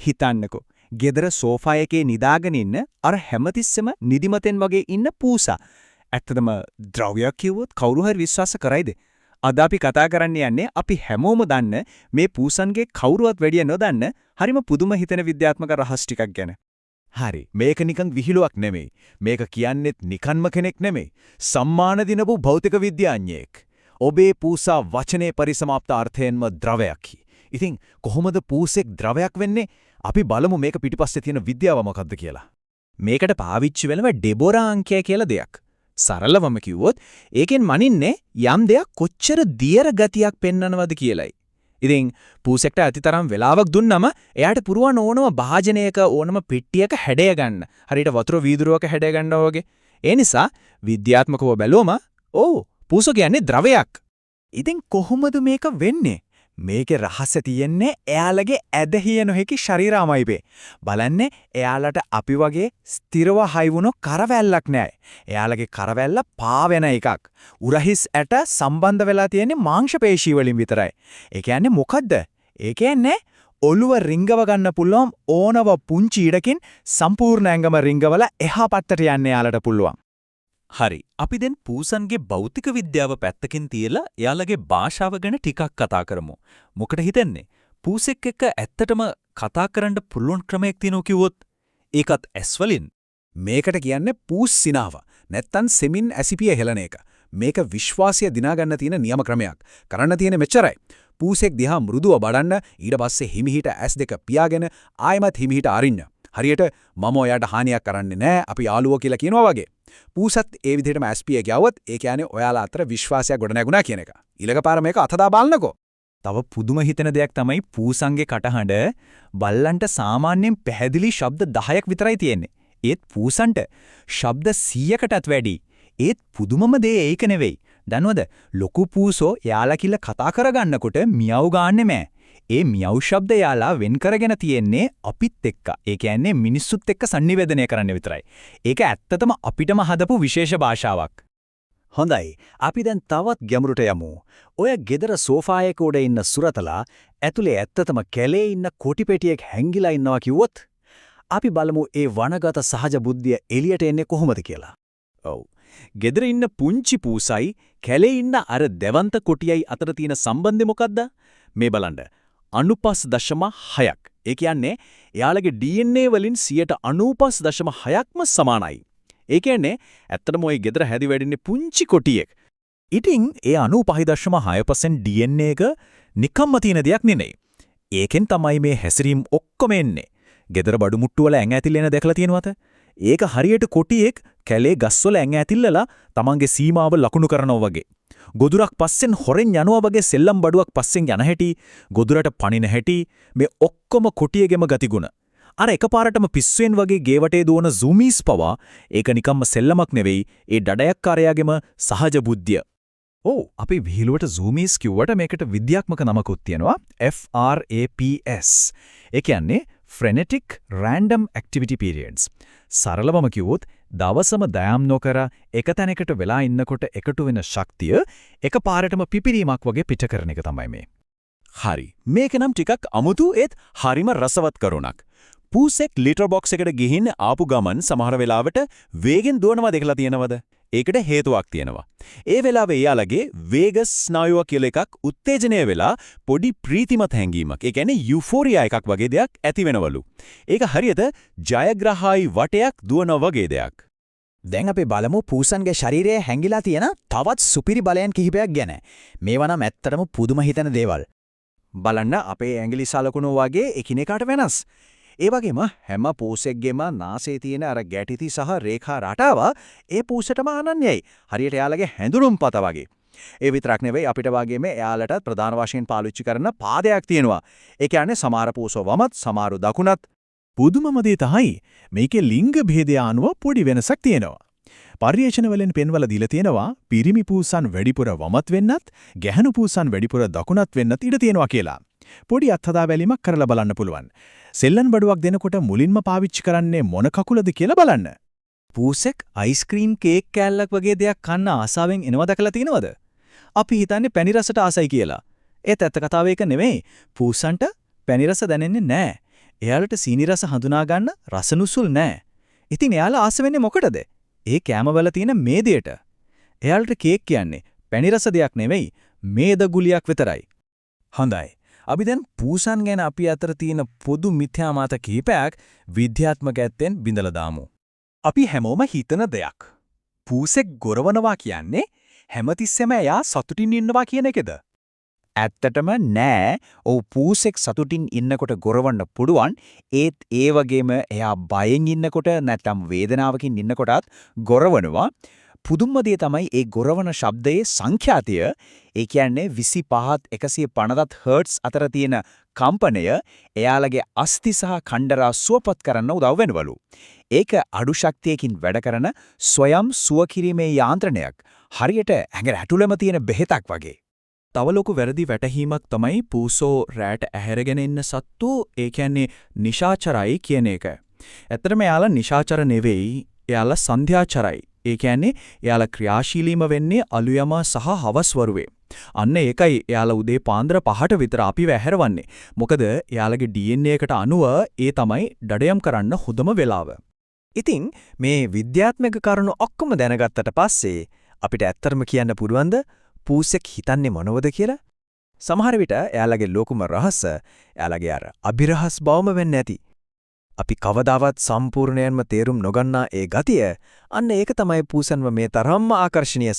හිතන්නකෝ. ගෙදර සෝෆා එකේ නිදාගෙන ඉන්න අර හැමතිස්සෙම නිදිමතෙන් වගේ ඉන්න පූසා. ඇත්තටම ද්‍රව්‍යයක් කිව්වොත් කවුරු හරි විශ්වාස කරයිද? අද අපි කතා කරන්න යන්නේ අපි හැමෝම දන්න මේ පූසන්ගේ කවුරුවත් වැඩිය නොදන්න හරිම පුදුම හිතෙන විද්‍යාත්මක රහස් ටිකක් ගැන. හරි. මේක නිකන් විහිළුවක් නෙමෙයි. මේක කියන්නේත් නිකන්ම කෙනෙක් නෙමෙයි. සම්මාන දිනපු භෞතික විද්‍යාඥයෙක්. ඔබේ පූසා වචනේ පරිසමාප්ත අර්ථයෙන්ම ද්‍රවයක්යි. ඉතින් කොහොමද පූසෙක් ද්‍රවයක් වෙන්නේ? අපි බලමු මේක පිටිපස්සේ තියෙන විද්‍යාව මොකක්ද කියලා. මේකට පාවිච්චි වෙනව ඩෙබෝරා අංකය කියලා දෙයක්. සරලවම කිව්වොත් ඒකෙන් මනින්නේ යම් දෙයක් කොච්චර දියර ගතියක් පෙන්වනවද කියලයි. ඉතින් පූසෙක්ට අතිතරම් වෙලාවක් දුන්නම එයාට පුරුවන් ඕනම භාජනයක ඕනම පෙට්ටියක හැඩය ගන්න. හරියට වතුර වීදුරුවක හැඩය ගන්නවා වගේ. ඒ නිසා විද්‍යාත්මකව බැලුවම පූසෝ කියන්නේ ද්‍රවයක්. ඉතින් කොහොමද මේක වෙන්නේ? මේකේ රහස තියෙන්නේ එයාලගේ ඇදහිය නොහැකි ශරීරාමයිපේ. බලන්නේ එයාලට අපි වගේ ස්ථිරව හයිවුණු කරවැල්ලක් නැහැ. එයාලගේ කරවැල්ල පාවෙන එකක්. උරහිස් ඇට සම්බන්ධ වෙලා තියෙන්නේ මාංශ පේශී වලින් විතරයි. ඒ කියන්නේ මොකද්ද? ඒ කියන්නේ ඔළුව රිංගව ගන්න පුළුවන් ඕනව පුංචි ඉඩකින් සම්පූර්ණ ඇඟම රිංගවල එහා පැත්තට යන්න එයාලට පුළුවන්. හරි. අපි දැන් පූසන්ගේ භෞතික විද්‍යාව පැත්තකින් තියලා එයාලගේ භාෂාව ගැන ටිකක් කතා කරමු. මොකද හිතන්නේ? පූසෙක් එක්ක ඇත්තටම කතා කරන්න පුළුවන් ක්‍රමයක් තියෙනවා කිව්වොත් ඒකත් ඇස් වලින්. මේකට කියන්නේ පූස් සිනාව. නැත්තම් සෙමින් ඇසිපිය හෙලන එක. මේක විශ්වාසය දිනා ගන්න තියෙන නියම ක්‍රමයක්. කරන්න තියෙන මෙච්චරයි. පූසෙක් දිහා මෘදුව බඩන්න ඊට පස්සේ හිමිහිට ඇස් දෙක පියාගෙන ආයමත් හිමිහිට අරින්න. හරියට මම ඔයාට හානියක් කරන්නේ නැහැ අපි යාළුවෝ කියලා කියනවා වගේ. පූසත් ඒ විදිහටම ඇස්පිය ගියවොත් ඒ කියන්නේ ඔයාලා අතර විශ්වාසයක් ගොඩනැගුණා කියන එක. ඊළඟ පාර මේක අතදා බලන්නකෝ. තව පුදුම හිතෙන දෙයක් තමයි පූසන්ගේ කටහඬ බල්ලන්ට සාමාන්‍යයෙන් පැහැදිලි ශබ්ද 10ක් විතරයි තියෙන්නේ. ඒත් පූසන්ට ශබ්ද 100කටත් වැඩි. ඒත් පුදුමම දේ ඒක නෙවෙයි. දන්නවද? ලොකු පූසෝ යාලා කිල්ල කතා කරගන්නකොට මියව් ගන්නෙ මෑ. ඒ මියව් ශබ්ද යාලා වෙන් කරගෙන තියෙන්නේ අපිත් එක්ක. ඒ කියන්නේ මිනිස්සුත් එක්ක sannivedanaya කරන්න විතරයි. ඒක ඇත්තටම අපිටම හදපු විශේෂ භාෂාවක්. හොඳයි. අපි දැන් තවත් ගැඹුරට යමු. ඔය ගෙදර සෝෆා එක උඩ ඉන්න සුරතලා ඇතුලේ ඇත්තටම කැලේ ඉන්න කොටි පෙටියෙක් හැංගිලා ඉන්නවා කිව්වොත් අපි බලමු ඒ වනගත සහජ බුද්ධිය එළියට එන්නේ කොහොමද කියලා. ඔව්. ගෙදර ඉන්න පුංචි පූසයි කැලේ ඉන්න අර දෙවන්ත කොටියයි අතර තියෙන සම්බන්ධය මොකද්ද? මේ බලන්න. 95.6ක්. ඒ කියන්නේ එයාලගේ DNA වලින් 95.6ක්ම සමානයි. ඒ කියන්නේ ඇත්තටම ওই ගෙදර හැදි වැඩින්නේ පුංචි කොටියෙක්. ඉතින් ඒ 95.6% DNA එක නිකම්ම තියෙන දෙයක් නෙමෙයි. ඒකෙන් තමයි මේ හැසිරීම් ඔක්කොම එන්නේ. ගෙදර බඩු මුට්ටු වල ඇඟ ඇතිල්ලෙන දැකලා තියෙනවද? ඒක හරියට කොටියෙක් කැලේ ගස්වල ඇඟ ඇතිල්ලලා තමන්ගේ සීමාව ලකුණු කරනවා වගේ. ගොදුරක් පස්සෙන් හොරෙන් යනවා වගේ සෙල්ලම් බඩුවක් පස්සෙන් යන හැටි, ගොදුරට පණින හැටි මේ ඔක්කොම කොටියේගෙම ගතිගුණ. අර එකපාරටම පිස්සුවෙන් වගේ ගේවටේ දුවන zoomies පවා ඒක නිකම්ම සෙල්ලමක් නෙවෙයි, ඒ ඩඩයක්කාරයාගෙම සහජ බුද්ධිය. අපි විහිළුවට zoomies කිව්වට මේකට විද්‍යාත්මක නමකුත් තියෙනවා. FRAPS. ඒ කියන්නේ frenetic random activity periods. සරලවම කිව්වොත් දවසම දයාම් නොකර එක තැනකට වෙලා ඉන්නකොට එකතු වෙන ශක්තිය එකපාරටම පිපිරීමක් වගේ පිට කරන එක තමයි මේ. හරි. මේක නම් ටිකක් අමුතු ඒත් හරිම රසවත් කරුණක්. පූසෙක් ලිටර් බොක්ස් එකට ගිහින් ආපු ගමන් සමහර වෙලාවට වේගෙන් දුවනවා දැකලා තියෙනවද? ඒකට හේතුවක් තියෙනවා. ඒ වෙලාවේ එයාලගේ වේගස් ස්නායුව කියලා එකක් උත්තේජනය වෙලා පොඩි ප්‍රීතිමත් හැඟීමක්. ඒ කියන්නේ යුෆෝරියා එකක් වගේ දෙයක් ඇති වෙනවලු. ඒක හරියට ජයග්‍රහයි වටයක් දුවන වගේ දෙයක්. දැන් අපි බලමු පූසන්ගේ ශරීරයේ හැංගිලා තියෙන තවත් සුපිරි බලයන් කිහිපයක් ගැන. මේවා නම් ඇත්තටම පුදුම හිතෙන දේවල්. බලන්න අපේ ඇඟිලි සලකුණු වගේ එකිනෙකාට වෙනස්. ඒ වගේම හැම පූසෙක්ගෙම නාසයේ තියෙන අර ගැටිති සහ රේඛා රටාව ඒ පූසටම අනන්‍යයි. හරියට එයාලගේ හැඳුනුම්පත වගේ. ඒ විතරක් නෙවෙයි අපිට වගේම එයාලට ප්‍රධාන වශයෙන් පාවිච්චි කරන පාදයක් තියෙනවා. ඒ කියන්නේ සමහර පූසෝ වමත් සමහරු දකුණත්. පුදුමම දේ තමයි මේකේ ලිංග භේදය අනුව පොඩි වෙනසක් තියෙනවා. පර්යේෂණ වලින් පෙන්වලා දීලා තියෙනවා පිරිමි පූසන් වැඩිපුර වමත් වෙන්නත්, ගැහණු පූසන් වැඩිපුර දකුණත් වෙන්නත් ඉඩ තියෙනවා කියලා. පොඩි අත්හදා බැලීමක් කරලා බලන්න පුළුවන්. සෙල්ලම් බඩුවක් දෙනකොට මුලින්ම පාවිච්චි කරන්නේ මොන කකුලද කියලා බලන්න. පූසෙක් අයිස්ක්‍රීම් කේක් කෑල්ලක් වගේ දෙයක් කන්න ආසාවෙන් එනවා දැකලා තියෙනවද? අපි හිතන්නේ පැණි රසට ආසයි කියලා. ඒත් ඇත්ත කතාව ඒක නෙමෙයි. පූසන්ට පැණි රස දැනෙන්නේ නැහැ. එයාලට සීනි රස හඳුනා ගන්න රසනුසුල් නැහැ. ඉතින් එයාලා ආස වෙන්නේ මොකටද? ඒ කෑමවල තියෙන මේදයට. එයාලට කේක් කියන්නේ පැණි රස දෙයක් නෙවෙයි, මේද ගුලියක් විතරයි. හොඳයි. අපි දැන් පූසන් ගැන අපි අතර තියෙන පොදු මිත්‍යා මත කිහිපයක් විද්‍යාත්මක ඇත්තෙන් බිඳලා දාමු. අපි හැමෝම හිතන දෙයක්. පූසෙක් ගොරවනවා කියන්නේ හැමතිස්සෙම එයා සතුටින් ඉන්නවා කියන එකද? ඇත්තටම නෑ. ඔව් පූසෙක් සතුටින් ඉන්නකොට ගොරවන්න පුළුවන්. ඒත් ඒ වගේම එයා බයෙන් ඉන්නකොට නැත්නම් වේදනාවකින් ඉන්නකොටත් ගොරවනවා. පුදුම දේ තමයි ඒ ගොරවන ශබ්දයේ සංඛ්‍යාතය. ඒ කියන්නේ 25ත් 150ත් හර්ට්ස් අතර තියෙන කම්පනය එයාලගේ අස්ථි සහ කණ්ඩරා සුවපත් කරන්න උදව් වෙනවලු. ඒක අඩු ශක්තියකින් වැඩ කරන ස්වයම් සුව කිරීමේ යාන්ත්‍රණයක්. හරියට ඇඟ ඇතුළෙම තියෙන බෙහෙතක් වගේ. තව ලොකු වැරදි වැටහීමක් තමයි පූසෝ රැට ඇහැරගෙන ඉන්න සත්තු ඒ කියන්නේ නිශාචරයි කියන එක. ඇත්තටම එයාලා නිශාචර නෙවෙයි, එයාලා සන්ධ්‍යාචරයි. ඒ කියන්නේ එයාලා ක්‍රියාශීලීම වෙන්නේ අලුයම සහ හවස් වරුවේ. අන්න ඒකයි එයාලා උදේ පාන්දර 5ට විතර අපිව ඇහැරවන්නේ. මොකද එයාලගේ DNA එකට අනුව ඒ තමයි දඩයම් කරන්න හොඳම වෙලාව. ඉතින් මේ විද්‍යාත්මක කරුණු ඔක්කොම දැනගත්තට පස්සේ අපිට ඇත්තටම කියන්න පුළුවන්ද පූසෙක් හිතන්නේ මොනවද කියලා? සමහර විට එයාලගේ ලෝකම රහස එයාලගේ අර අභිරහස් බවම වෙන්න ඇති. අපි කවදාවත් සම්පූර්ණයෙන්ම තේරුම් නොගන්නා ඒ ගතිය අන්න ඒක තමයි පූසන්ව මේ තරම්ම ආකර්ශනීය